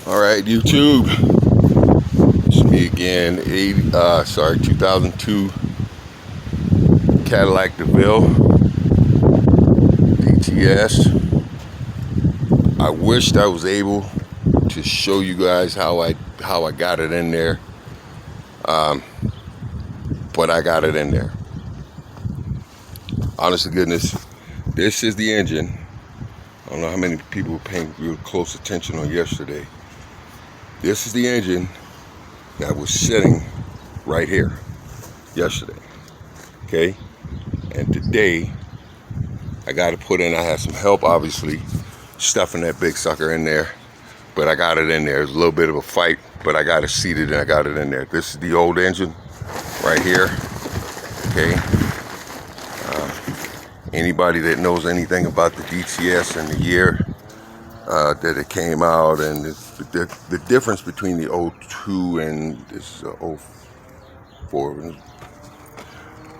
All right, YouTube. It's me again. 2002 Cadillac Deville DTS. I wished I was able to show you guys how I got it in there, but I got it in there. Honest to goodness, this is the engine. I don't know how many people were paying real close attention on yesterday. This is the engine that was sitting right here yesterday. Okay, and today I got to put in. I had some help, obviously, stuffing that big sucker in there, but I got it in there. It was a little bit of a fight, but I got it seated and I got it in there. This is the old engine right here. Okay. Anybody that knows anything about the DTS and the year that it came out, and the difference between the 02 and this 04,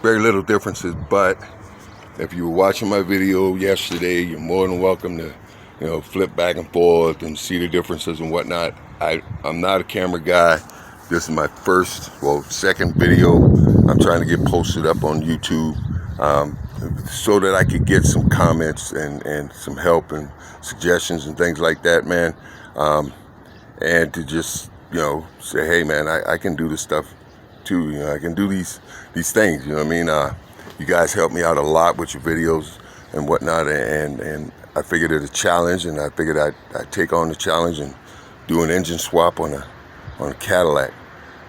very little differences. But if you were watching my video yesterday, you're more than welcome to, flip back and forth and see the differences and whatnot. I'm not a camera guy. This is my second video I'm trying to get posted up on YouTube, so that I could get some comments and some help and suggestions and things like that, man. And to just, say, hey, man, I can do this stuff too. I can do these things. You know what I mean? You guys help me out a lot with your videos and whatnot, and I figured it a challenge, and I figured I'd take on the challenge and do an engine swap on a Cadillac.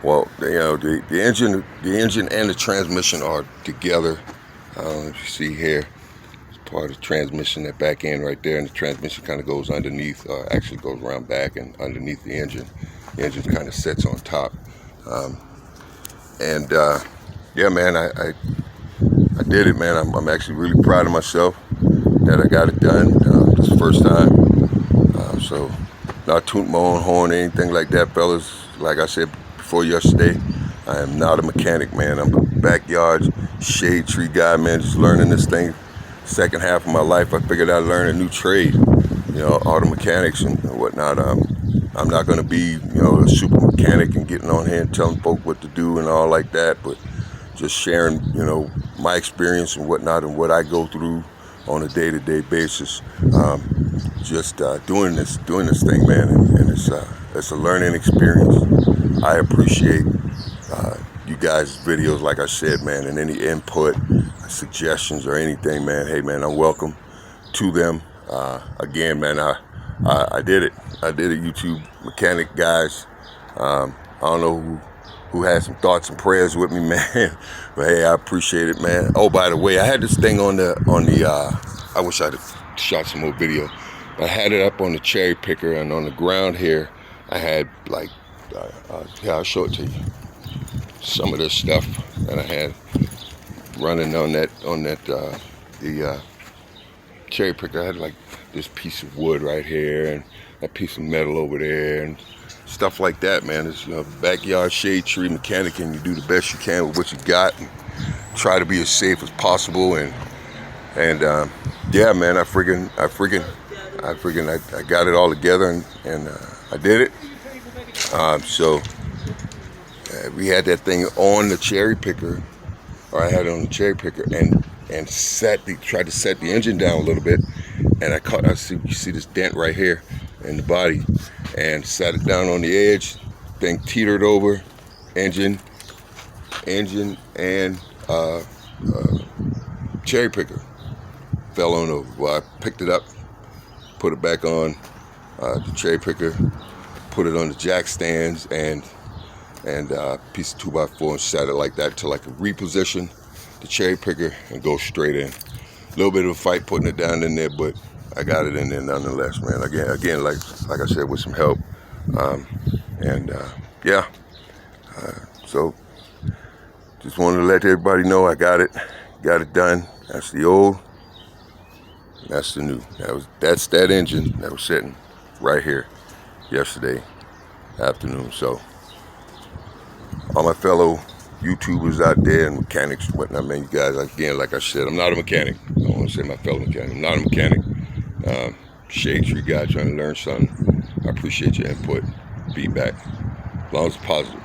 Well, the engine and the transmission are together. I don't know if you see here, it's part of the transmission, that back end right there, and the transmission kind of goes underneath, actually goes around back and underneath the engine. The engine kind of sits on top. Yeah, man, I did it, man. I'm actually really proud of myself that I got it done. This is the first time. So not tooting my own horn or anything like that, fellas. Like I said before yesterday, I am not a mechanic, man. I'm a backyard shade tree guy, man, just learning this thing. Second half of my life, I figured I'd learn a new trade, auto mechanics and whatnot. I'm not going to be, a super mechanic and getting on here and telling folk what to do and all like that, but just sharing, my experience and whatnot and what I go through on a day-to-day basis. Just doing this thing, man, and it's a learning experience. I appreciate you guys' videos, like I said, man, and any input, suggestions, or anything, man. Hey, man, I'm welcome to them. Again, man, I did it. I did it, YouTube mechanic guys. I don't know who had some thoughts and prayers with me, man. But hey, I appreciate it, man. Oh, by the way, I had this thing on the I wish I'd have shot some more video. I had it up on the cherry picker, and on the ground here, I had like, I'll show it to you. Some of this stuff that I had running on the cherry picker. I had like this piece of wood right here and that piece of metal over there and stuff like that, man. It's backyard shade tree mechanic, and you do the best you can with what you got and try to be as safe as possible. And yeah, man, I got it all together, and I did it. So we had that thing on the cherry picker, or I had it on the cherry picker, and tried to set the engine down a little bit, and you see this dent right here in the body, and sat it down on the edge. Thing teetered over, engine and cherry picker fell on over. Well, I picked it up, put it back on the cherry picker, put it on the jack stands, and a piece of 2x4, and set it like that till I could reposition the cherry picker and go straight in. A little bit of a fight putting it down in there, but I got it in there nonetheless, man. Again, like I said, with some help. Yeah. So just wanted to let everybody know I got it done. That's the old, that's the new. That's that engine that was sitting right here yesterday afternoon. So all my fellow YouTubers out there and mechanics and whatnot, man, you guys, again, like I said, I'm not a mechanic. I don't want to say my fellow mechanic. I'm not a mechanic. Shade tree guy trying to learn something. I appreciate your input, feedback, as long as it's positive.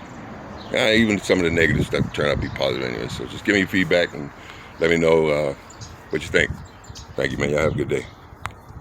Even some of the negative stuff turn out to be positive anyway. So just give me feedback and let me know what you think. Thank you, man. Y'all have a good day.